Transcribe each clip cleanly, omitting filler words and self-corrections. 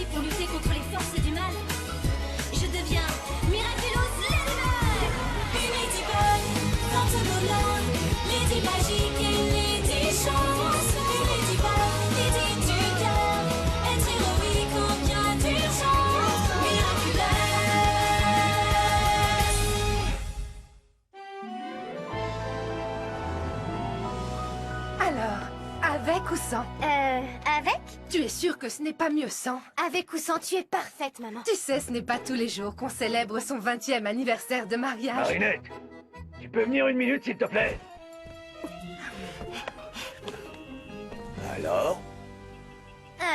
parti pour lutter contre les forces du mal. Je deviens Miraculous Ladybug. Une Ladybug, porte bonheur, Lady magique et Lady chance. Une Ladybug, Lady du cœur, être héroïque en bien d'urgence. Miraculous. Alors, avec ou sans? Avec? Tu es sûre que ce n'est pas mieux sans? Avec ou sans, tu es parfaite, maman. Tu sais, ce n'est pas tous les jours qu'on célèbre son 20e anniversaire de mariage. Marinette, tu peux venir une minute, s'il te plaît? Alors?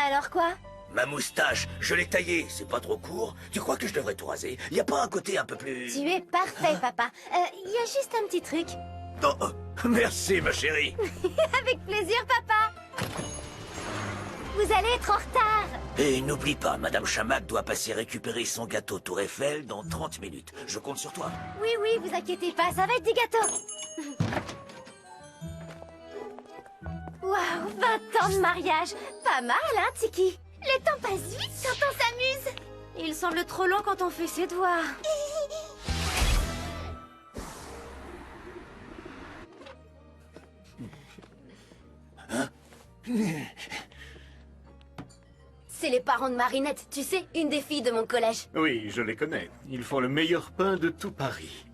Alors quoi? Ma moustache, je l'ai taillée, c'est pas trop court. Tu crois que je devrais tout raser? Y a pas un côté un peu plus... Tu es parfait, papa. Il y a juste un petit truc. Oh, oh, merci, ma chérie. Avec plaisir, papa. Vous allez être en retard. Et n'oublie pas, Madame Chamac doit passer récupérer son gâteau Tour Eiffel dans 30 minutes. Je compte sur toi. Oui, oui, vous inquiétez pas, ça va être des gâteaux. Waouh, 20 ans de mariage. Pas mal, hein, Tiki? Le temps passe vite quand on s'amuse. Il semble trop long quand on fait ses devoirs. C'est les parents de Marinette, tu sais, une des filles de mon collège. Oui, je les connais. Ils font le meilleur pain de tout Paris.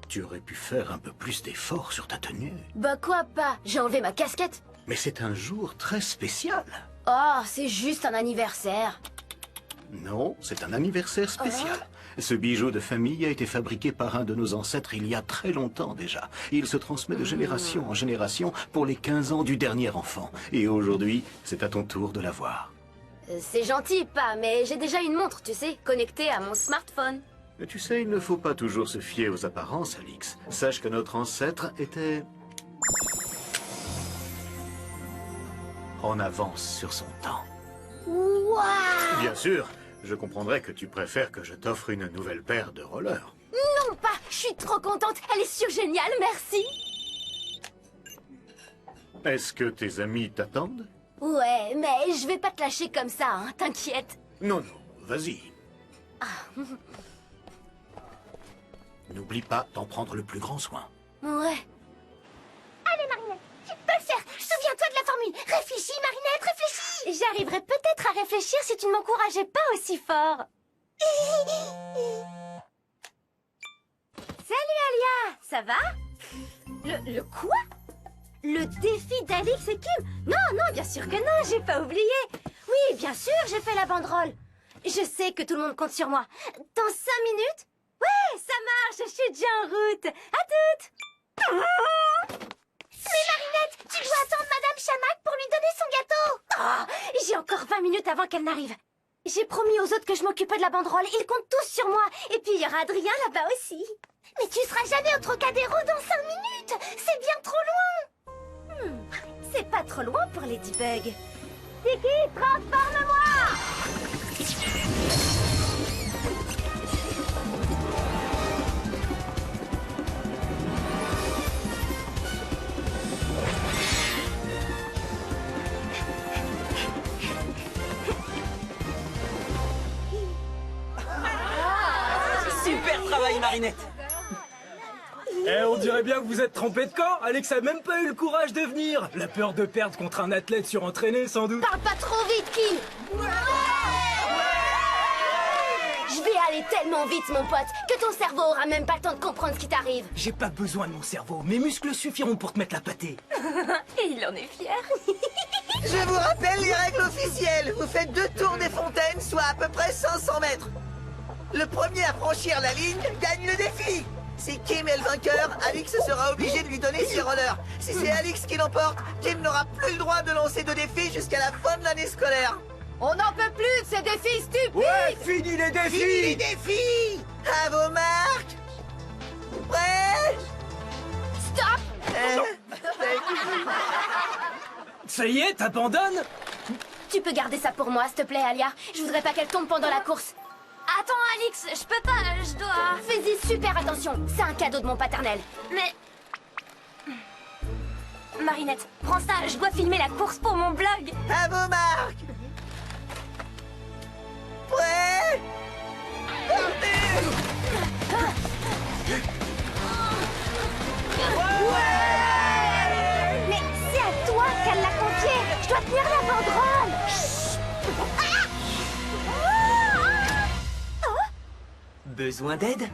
Tu aurais pu faire un peu plus d'efforts sur ta tenue. Bah quoi pas, j'ai enlevé ma casquette. Mais c'est un jour très spécial. Oh, c'est juste un anniversaire. Non, c'est un anniversaire spécial. Ce bijou de famille a été fabriqué par un de nos ancêtres il y a très longtemps déjà. Il se transmet de génération en génération pour les 15 ans du dernier enfant. Et aujourd'hui, c'est à ton tour de l'avoir. C'est gentil, pas, mais j'ai déjà une montre, tu sais, connectée à mon smartphone. Mais tu sais, il ne faut pas toujours se fier aux apparences, Alix. Sache que notre ancêtre était... en avance sur son temps. Waouh! Bien sûr, je comprendrais que tu préfères que je t'offre une nouvelle paire de rollers. Non pas, je suis trop contente, elle est surgéniale, merci. Est-ce que tes amis t'attendent? Ouais, mais je vais pas te lâcher comme ça, hein, t'inquiète. Non, non, vas-y. N'oublie pas d'en prendre le plus grand soin. Ouais. Allez, Marinette, tu peux le faire. Souviens-toi de la formule. Réfléchis, Marinette, réfléchis. J'arriverais peut-être à réfléchir si tu ne m'encourageais pas aussi fort. Salut, Alia. Ça va? Le quoi? Le défi d'Alix et Kim? Non, non, bien sûr que non, j'ai pas oublié. Oui, bien sûr, j'ai fait la banderole. Je sais que tout le monde compte sur moi. Dans 5 minutes? Ouais, ça marche, je suis déjà en route. À toutes. Mais Marinette, tu dois attendre Madame Chamac pour lui donner son gâteau. Oh, j'ai encore 20 minutes avant qu'elle n'arrive. J'ai promis aux autres que je m'occupais de la banderole. Ils comptent tous sur moi. Et puis il y aura Adrien là-bas aussi. Mais tu seras jamais au Trocadéro dans 5 minutes. C'est bien trop loin. C'est pas trop loin pour Ladybug. Tiki, transforme-moi! Super travail, Marinette. Eh, on dirait bien que vous êtes trompé de camp. Alex a même pas eu le courage de venir. La peur de perdre contre un athlète surentraîné, sans doute. Parle pas trop vite, Kim. Je vais aller tellement vite, mon pote, que ton cerveau aura même pas le temps de comprendre ce qui t'arrive. J'ai pas besoin de mon cerveau. Mes muscles suffiront pour te mettre la pâtée. Et il en est fier. Je vous rappelle les règles officielles. Vous faites 2 tours des fontaines, soit à peu près 500 mètres. Le premier à franchir la ligne gagne le défi. Si Kim est le vainqueur, Alix sera obligé de lui donner ses rollers. Si c'est Alix qui l'emporte, Kim n'aura plus le droit de lancer de défis jusqu'à la fin de l'année scolaire. On n'en peut plus de ces défis stupides! Ouais, fini les défis. Fini les défis. À vos marques. Prêts? Stop! Ça y est, t'abandonnes? Tu peux garder ça pour moi, s'il te plaît, Alia. Je voudrais pas qu'elle tombe pendant la course. Attends, Alix, je peux pas, je dois... Fais-y super attention. C'est un cadeau de mon paternel. Mais... Marinette, prends ça, je dois filmer la course pour mon blog. À vos marques! Prêt? Mais c'est à toi qu'elle l'a confié. Je dois tenir la banderole. Besoin d'aide?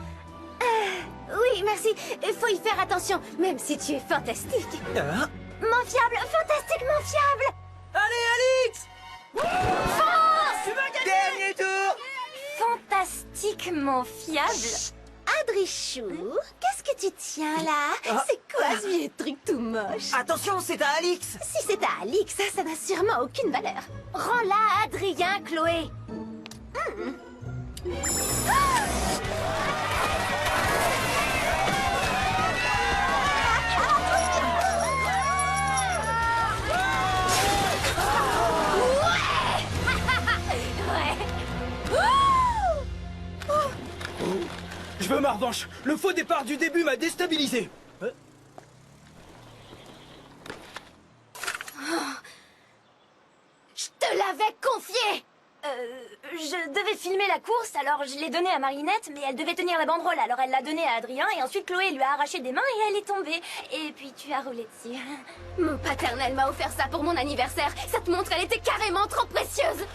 Oui, merci. Il faut y faire attention, même si tu es fantastique. Ah. Mon fiable, fantastiquement fiable. Allez, Alix! Dernier tour! Fantastiquement fiable. Adrichou, qu'est-ce que tu tiens là? C'est quoi ce vieux truc tout moche? Attention, c'est à Alix! Si c'est à Alix, ça n'a sûrement aucune valeur. Rends-la à Adrien, Chloé. Je veux ma revanche. Le faux départ du début m'a déstabilisé. Je te l'avais confié. Je devais filmer la course, alors je l'ai donnée à Marinette, mais elle devait tenir la banderole, alors elle l'a donnée à Adrien, et ensuite Chloé lui a arraché des mains et elle est tombée. Et puis tu as roulé dessus. Mon paternel m'a offert ça pour mon anniversaire. Cette montre, elle était carrément trop précieuse.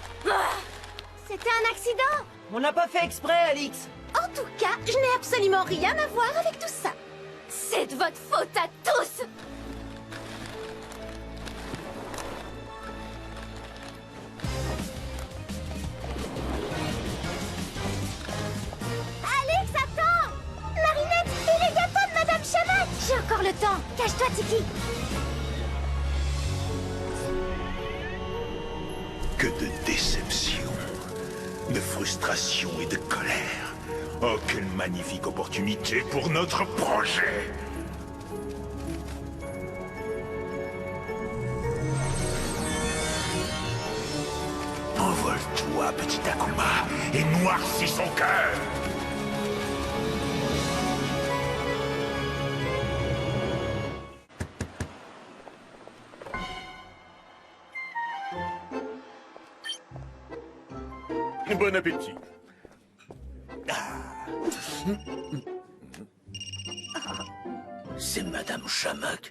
C'était un accident. On n'a pas fait exprès, Alix! En tout cas, je n'ai absolument rien à voir avec tout ça. C'est de votre faute à tous. Alex, attends! Marinette, et les gâteaux de Madame Chamac! J'ai encore le temps. Cache-toi, Tiki. Que de déception, de frustration et de colère. Oh, quelle magnifique opportunité pour notre projet! Envole-toi, petit Akuma, et noircis son cœur! Bon appétit. C'est Madame Chamac.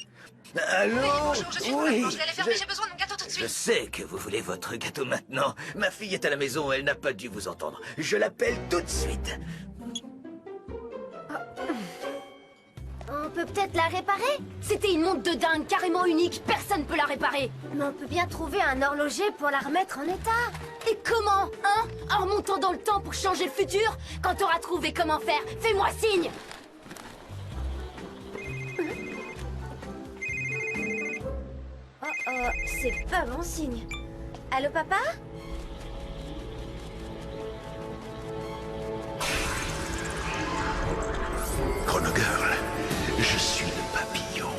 Allô? Oui, j'ai besoin de mon gâteau tout de je sais que vous voulez votre gâteau maintenant. Ma fille est à la maison, elle n'a pas dû vous entendre. Je l'appelle tout de suite. On peut peut-être la réparer? C'était une montre de dingue, carrément unique. Personne peut la réparer. Mais on peut bien trouver un horloger pour la remettre en état. Et comment, hein? En remontant dans le temps pour changer le futur? Quand t'auras trouvé comment faire, fais-moi signe. Oh, c'est pas bon signe. Allô, papa? Chronogirl, je suis le papillon.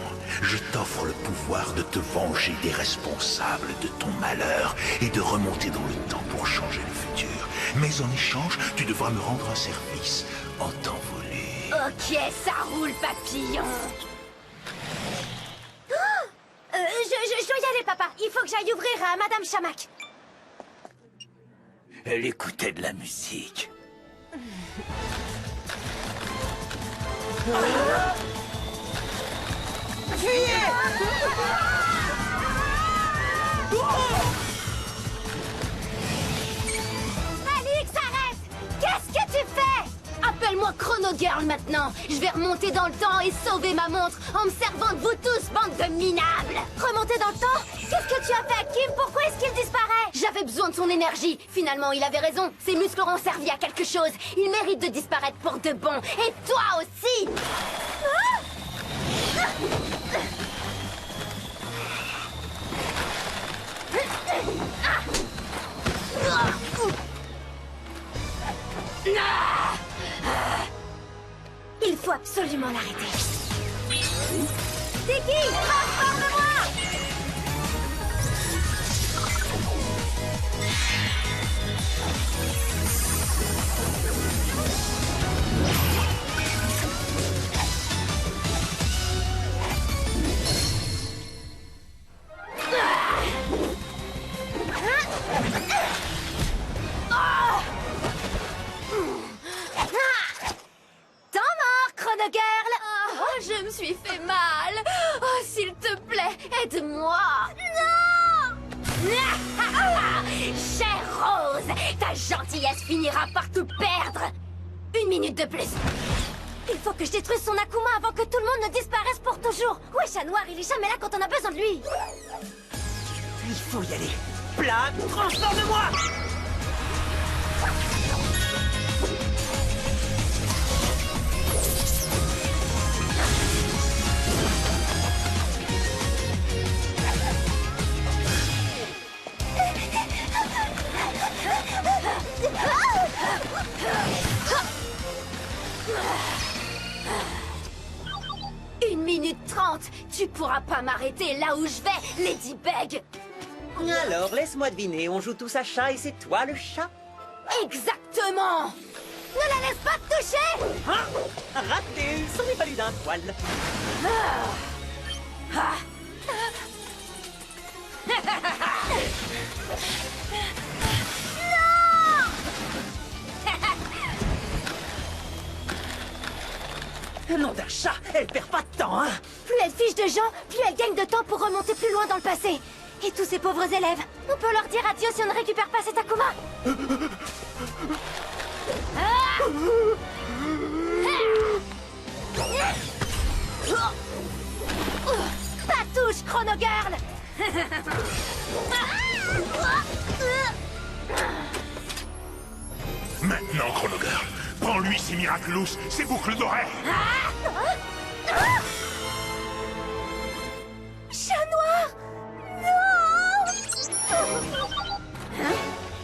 Je t'offre le pouvoir de te venger des responsables de ton malheur et de remonter dans le temps pour changer le futur. Mais en échange, tu devras me rendre un service en temps volé. Ok, ça roule, papillon. Je dois y aller, papa. Il faut que j'aille ouvrir à Madame Chamac. Elle écoutait de la musique. Alix, arrête! Qu'est-ce que tu fais? Appelle-moi Chrono Girl maintenant. Je vais remonter dans le temps et sauver ma montre en me servant de vous tous, bande de minables. Remonter dans le temps? Qu'est-ce que tu as fait à Kim? Pourquoi est-ce qu'il disparaît? J'avais besoin de son énergie. Finalement, il avait raison. Ses muscles auront servi à quelque chose. Il mérite de disparaître pour de bon. Et toi aussi! Il faut absolument l'arrêter. Tiki, transforme-moi! Chronogirl. Oh, je me suis fait mal. Oh, s'il te plaît, aide-moi. Non. Chère Rose, ta gentillesse finira par tout perdre. 1 minute de plus. Il faut que je détruise son Akuma avant que tout le monde ne disparaisse pour toujours. Ouais, Chat Noir, il est jamais là quand on a besoin de lui. Il faut y aller. Plat, transforme-moi! Une minute 30. Tu pourras pas m'arrêter là où je vais, Ladybug. Alors, laisse-moi deviner, on joue tous à chat et c'est toi le chat? Exactement. Ne la laisse pas te toucher. Hein? Raté, c'en est pas lui d'un poil. Nom d'un chat, elle perd pas de temps, hein? Plus elle fiche de gens, plus elle gagne de temps pour remonter plus loin dans le passé. Et tous ces pauvres élèves, on peut leur dire adieu si on ne récupère pas cet Akuma. Pas touche, Chronogirl. Maintenant, Chronogirl, prends-lui ses Miraculous, ses boucles d'oreilles. Chat Noir. Non.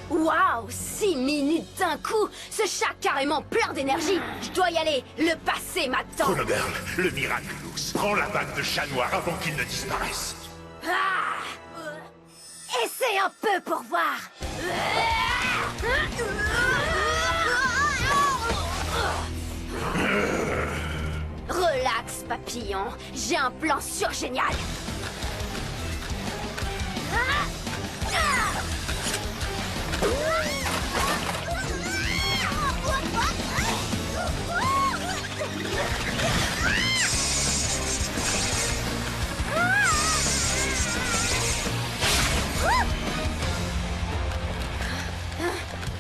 Waouh, 6 minutes d'un coup. Ce chat carrément plein d'énergie. Je dois y aller. Le passé m'attend. Chronogirl, le Miraculous, prends la bague de Chat Noir avant qu'il ne disparaisse. Ah. Essaie un peu pour voir. Relax, papillon. J'ai un plan surgénial.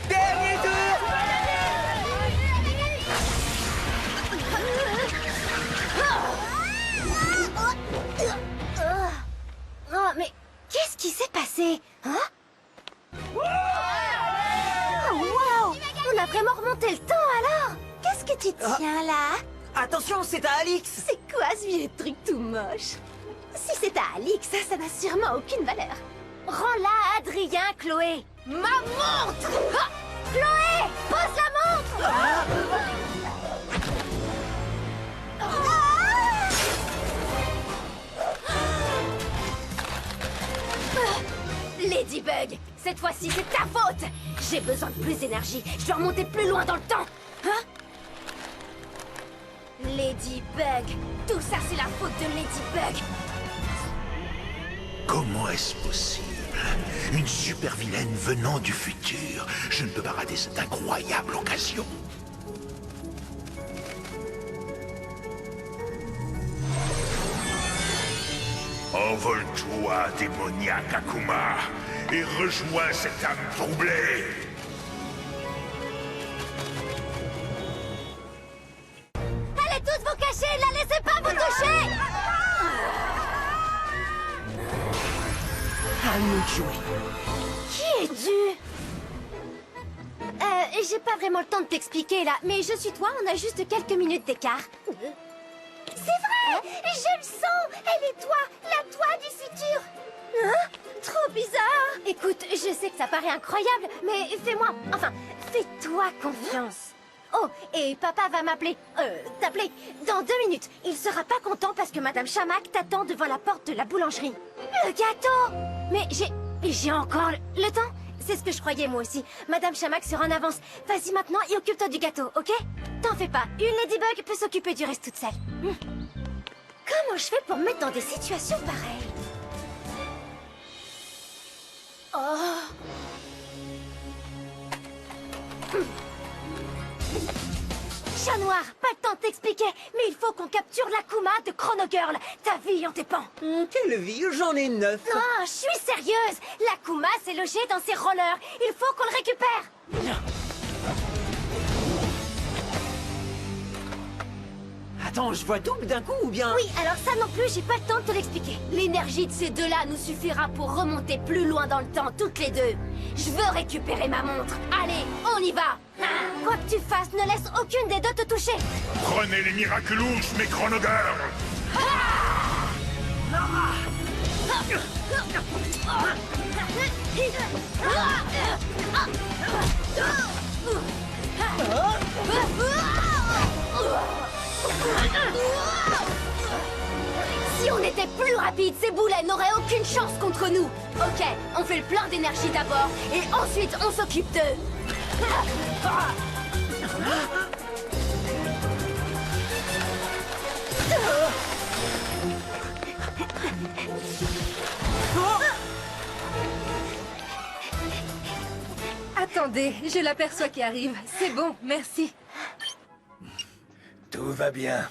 Dernier tour. Oh, mais qu'est-ce qui s'est passé? Hein? Oh, wow! On a vraiment remonté le temps alors? Qu'est-ce que tu tiens là? Attention, c'est à Alix! C'est quoi ce vieux truc tout moche? Si c'est à Alix, ça n'a sûrement aucune valeur. Rends-la à Adrien, Chloé! Ma montre! Ah! Chloé! Pose la montre! Ladybug, cette fois-ci c'est ta faute! J'ai besoin de plus d'énergie, je dois remonter plus loin dans le temps! Hein? Ladybug, tout ça c'est la faute de Ladybug! Comment est-ce possible? Une super vilaine venant du futur. Je ne peux pas rater cette incroyable occasion. Envole-toi, démoniaque Akuma, et rejoins cette âme troublée. Allez tous vous cacher, ne la laissez pas vous toucher! À nous de jouer. Qui es-tu? J'ai pas vraiment le temps de t'expliquer là, mais je suis toi, on a juste quelques minutes d'écart. C'est vrai! Je le sens! Elle est toi! La toi du futur! Hein? Trop bizarre! Écoute, je sais que ça paraît incroyable, mais fais-moi... Enfin, fais-toi confiance. Oh, et papa va m'appeler... t'appeler dans 2 minutes. Il sera pas content parce que Madame Chamac t'attend devant la porte de la boulangerie. Le gâteau! Mais j'ai encore le temps? C'est ce que je croyais moi aussi. Madame Chamac sera en avance. Vas-y maintenant et occupe-toi du gâteau, ok? T'en fais pas. Une Ladybug peut s'occuper du reste toute seule. Comment je fais pour me mettre dans des situations pareilles? Oh. Chat noir, pas le temps de t'expliquer, mais il faut qu'on capture l'Akuma de Chrono Girl. Ta vie en dépend. Quelle vie, j'en ai 9. Non, je suis sérieuse. L'Akuma s'est logé dans ses rollers. Il faut qu'on le récupère. Attends, je vois double d'un coup ou bien... Oui, alors ça non plus, j'ai pas le temps de te l'expliquer. L'énergie de ces deux-là nous suffira pour remonter plus loin dans le temps, toutes les deux. Je veux récupérer ma montre. Allez, on y va. Quoi que tu fasses, ne laisse aucune des deux te toucher. Prenez les Miraculous, mes Chrono Girls. Si on était plus rapide, ces boulets n'auraient aucune chance contre nous. Ok, on fait le plein d'énergie d'abord, et ensuite on s'occupe d'eux. Attendez, je l'aperçois qui arrive. C'est bon, merci. Tout va bien.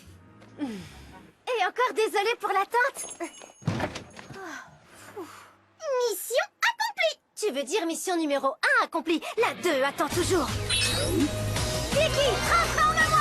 Et encore désolée pour l'attente. Mission accomplie. Tu veux dire mission numéro 1 accomplie. La 2 attend toujours. Vicky, transforme-moi.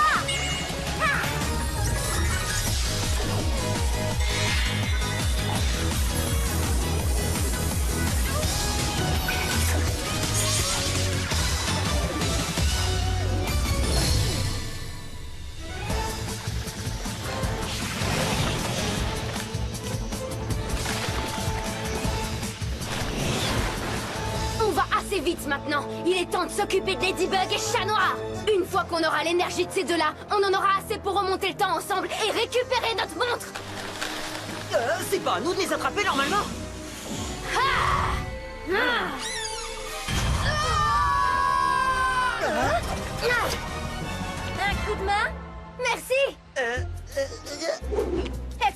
Assez vite maintenant. Il est temps de s'occuper de Ladybug et Chat Noir. Une fois qu'on aura l'énergie de ces deux-là, on en aura assez pour remonter le temps ensemble et récupérer notre montre. C'est pas à nous de les attraper normalement. Un coup de main? Merci. Elles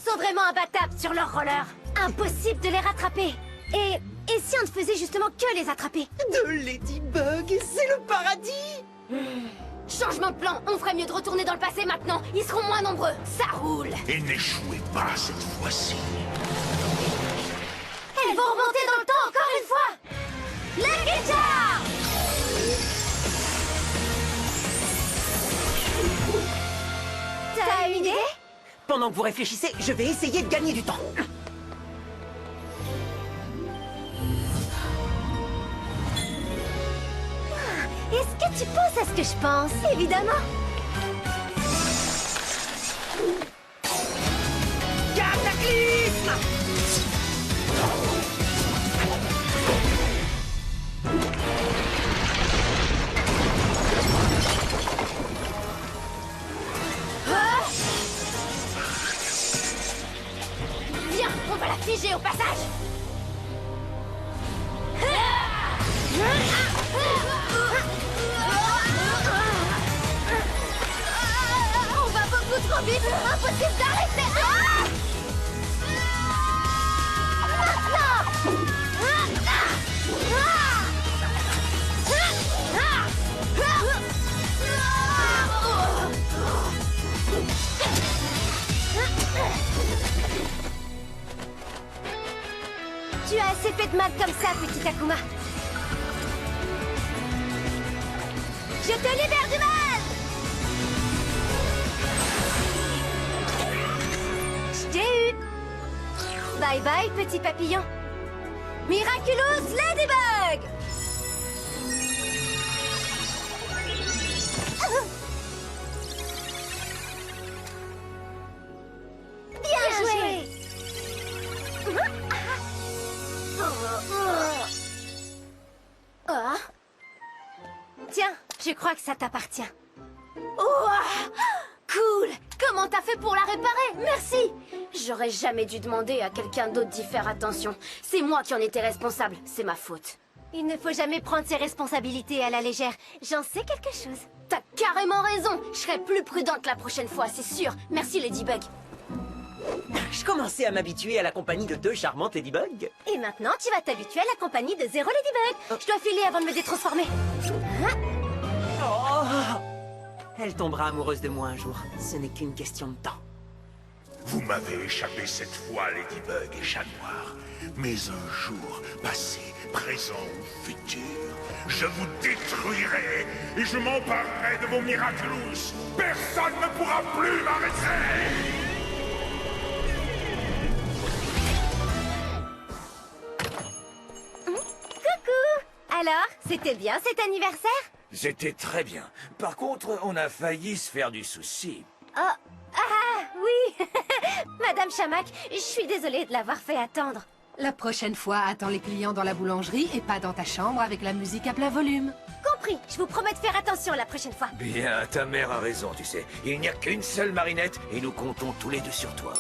sont vraiment imbattables sur leur roller. Impossible de les rattraper. Et si on ne faisait justement que les attraper? De Ladybug, c'est le paradis. Changement de plan, on ferait mieux de retourner dans le passé maintenant. Ils seront moins nombreux, ça roule. Et n'échouez pas cette fois-ci. Elles vont remonter dans le temps encore une fois. Les guitares! T'as une idée? Pendant que vous réfléchissez, je vais essayer de gagner du temps. Est-ce que tu penses à ce que je pense? Évidemment. Cataclysme! Viens, on va la figer au passage. On va beaucoup trop vite. Impossible d'arrêter. Tu as assez fait de mal comme ça, petit Akuma. Je te libère du mal! Je t'ai eu! Bye bye, petit papillon! Miraculous Ladybug! Bien joué! Oh. Tiens, je crois que ça t'appartient. Oh, cool! Comment t'as fait pour la réparer? Merci! J'aurais jamais dû demander à quelqu'un d'autre d'y faire attention. C'est moi qui en étais responsable, c'est ma faute. Il ne faut jamais prendre ses responsabilités à la légère. J'en sais quelque chose. T'as carrément raison! Je serai plus prudente la prochaine fois, c'est sûr. Merci Ladybug. Je commençais à m'habituer à la compagnie de 2 charmantes Ladybug. Et maintenant, tu vas t'habituer à la compagnie de 0 Ladybug. Je dois filer avant de me détransformer. Elle tombera amoureuse de moi un jour. Ce n'est qu'une question de temps. Vous m'avez échappé cette fois, Ladybug et Chat Noir. Mais un jour, passé, présent ou futur, je vous détruirai et je m'emparerai de vos Miraculous. Personne ne pourra plus m'arrêter. Coucou! Alors, c'était bien cet anniversaire? C'était très bien. Par contre, on a failli se faire du souci. Oh, ah, oui! Madame Chamac, je suis désolée de l'avoir fait attendre. La prochaine fois, attends les clients dans la boulangerie et pas dans ta chambre avec la musique à plein volume. Compris, je vous promets de faire attention la prochaine fois. Bien, ta mère a raison, tu sais. Il n'y a qu'une seule Marinette et nous comptons tous les deux sur toi.